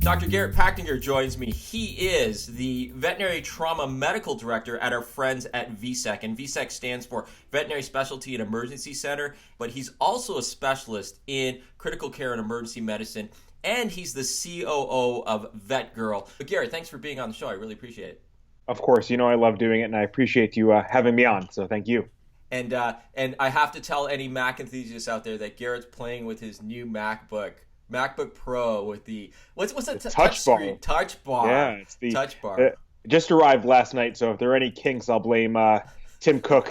Dr. Garrett Packninger joins me. He is the Veterinary Trauma Medical Director at our friends at VSEC, and VSEC stands for Veterinary Specialty and Emergency Center, but he's also a specialist in critical care and emergency medicine, and he's the COO of Vet Girl. But Garrett, thanks for being on the show. I really appreciate it. Of course, I love doing it, and I appreciate you having me on, so thank you. And I have to tell any Mac enthusiasts out there that Garrett's playing with his new MacBook Pro with the what's that touch screen? Touch bar. Yeah, it's the touch bar. Just arrived last night, so if there are any kinks, I'll blame Tim Cook.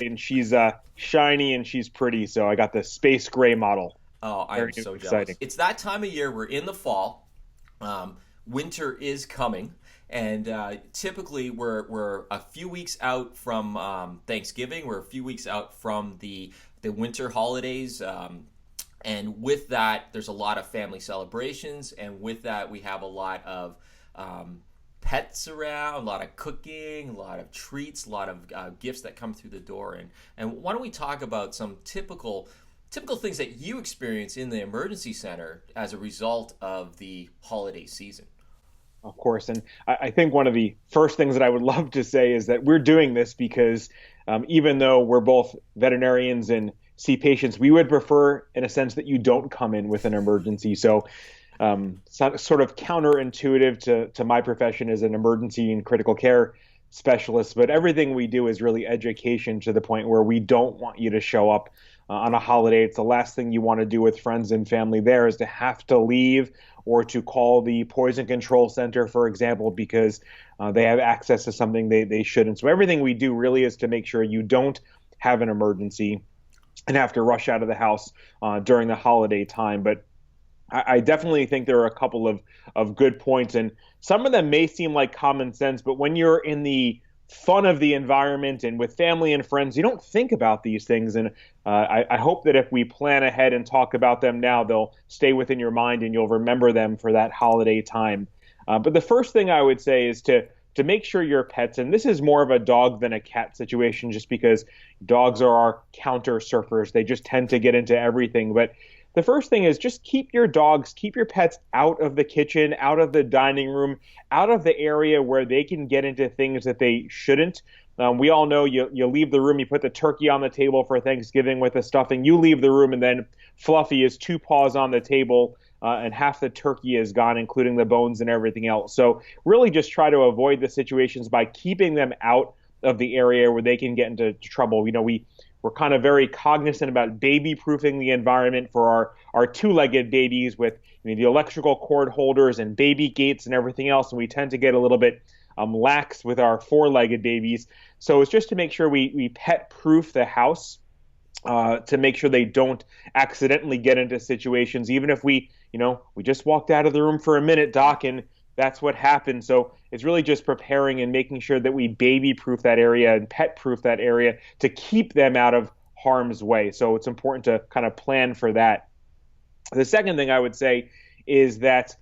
And she's shiny and she's pretty, so I got the space gray model. Oh, I'm so jealous. It's that time of year. We're in the fall. Winter is coming. And typically we're a few weeks out from Thanksgiving. We're a few weeks out from the winter holidays. And with that, there's a lot of family celebrations. And with that, we have a lot of pets around, a lot of cooking, a lot of treats, a lot of gifts that come through the door. And why don't we talk about some typical things that you experience in the emergency center as a result of the holiday season? Of course. And I think one of the first things that I would love to say is that we're doing this because even though we're both veterinarians and see patients, we would prefer, in a sense, that you don't come in with an emergency. So it's not sort of counterintuitive to my profession as an emergency and critical care specialist, but everything we do is really education to the point where we don't want you to show up on a holiday. It's the last thing you want to do with friends and family there is to have to leave or to call the poison control center, for example, because they have access to something they shouldn't. So everything we do really is to make sure you don't have an emergency and have to rush out of the house during the holiday time. But I definitely think there are a couple of good points, and some of them may seem like common sense, but when you're in the fun of the environment and with family and friends, you don't think about these things. And I hope that if we plan ahead and talk about them now, they'll stay within your mind and you'll remember them for that holiday time. But the first thing I would say is to make sure your pets, and this is more of a dog than a cat situation just because dogs are our counter surfers. They just tend to get into everything. But the first thing is just keep your pets out of the kitchen, out of the dining room, out of the area where they can get into things that they shouldn't. We all know you leave the room, you put the turkey on the table for Thanksgiving with the stuffing, you leave the room, and then Fluffy is 2 paws on the table and half the turkey is gone, including the bones and everything else. So really just try to avoid the situations by keeping them out of the area where they can get into trouble. We're kind of very cognizant about baby-proofing the environment for our two-legged babies with the electrical cord holders and baby gates and everything else, and we tend to get a little bit lax with our four-legged babies. So it's just to make sure we pet-proof the house to make sure they don't accidentally get into situations, even if we just walked out of the room for a minute, Doc, and that's what happened. So it's really just preparing and making sure that we baby-proof that area and pet-proof that area to keep them out of harm's way. So it's important to kind of plan for that. The second thing I would say is that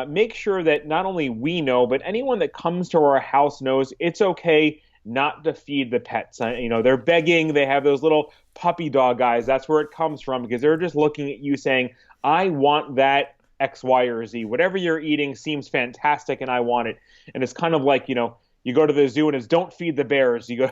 make sure that not only we know, but anyone that comes to our house knows it's okay not to feed the pets. They're begging. They have those little puppy dog eyes. That's where it comes from because they're just looking at you saying, I want that X, Y, or Z. Whatever you're eating seems fantastic and I want it. And it's kind of like, you go to the zoo and it's don't feed the bears. You go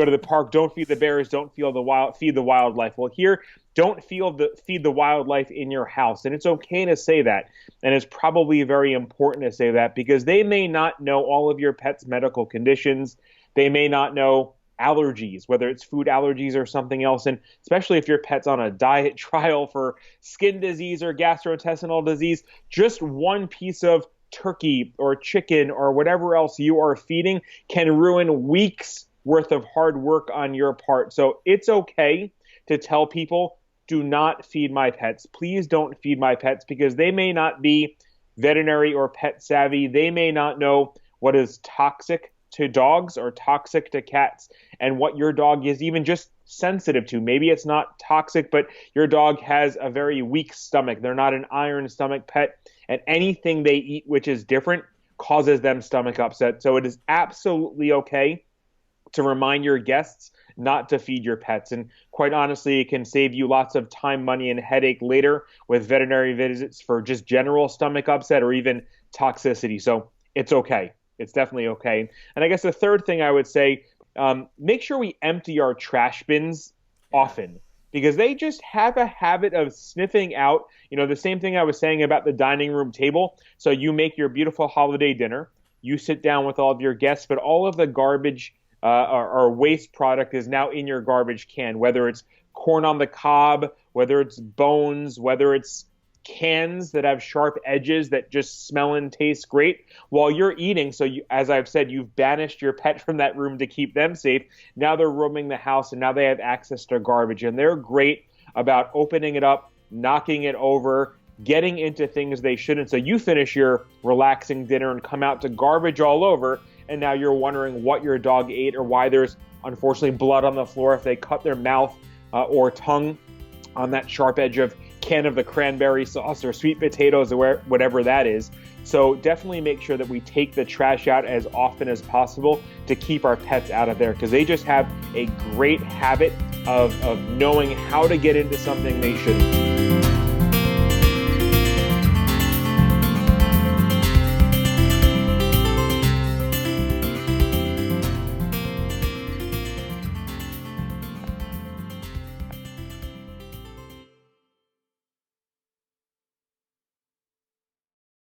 to the park, don't feed the bears, don't feed the wildlife. Well, here, don't feed the wildlife in your house. And it's okay to say that. And it's probably very important to say that because they may not know all of your pet's medical conditions. They may not know allergies, whether it's food allergies or something else. And especially if your pet's on a diet trial for skin disease or gastrointestinal disease, just one piece of turkey or chicken or whatever else you are feeding can ruin weeks worth of hard work on your part. So it's okay to tell people, do not feed my pets. Please don't feed my pets because they may not be veterinary or pet savvy. They may not know what is toxic to dogs or toxic to cats and what your dog is even just sensitive to. Maybe it's not toxic, but your dog has a very weak stomach. They're not an iron stomach pet, and anything they eat which is different causes them stomach upset. So it is absolutely okay to remind your guests not to feed your pets. And quite honestly, it can save you lots of time, money, and headache later with veterinary visits for just general stomach upset or even toxicity. So it's okay. It's definitely okay. And I guess the third thing I would say, make sure we empty our trash bins often, because they just have a habit of sniffing out, the same thing I was saying about the dining room table. So you make your beautiful holiday dinner, you sit down with all of your guests, but all of the garbage or waste product is now in your garbage can, whether it's corn on the cob, whether it's bones, whether it's cans that have sharp edges that just smell and taste great while you're eating. So as I've said, you've banished your pet from that room to keep them safe. Now they're roaming the house and now they have access to garbage, and they're great about opening it up, knocking it over, getting into things they shouldn't. So you finish your relaxing dinner and come out to garbage all over, and now you're wondering what your dog ate or why there's unfortunately blood on the floor if they cut their mouth or tongue on that sharp edge of can of the cranberry sauce or sweet potatoes or whatever that is. So definitely make sure that we take the trash out as often as possible to keep our pets out of there, because they just have a great habit of knowing how to get into something they shouldn't.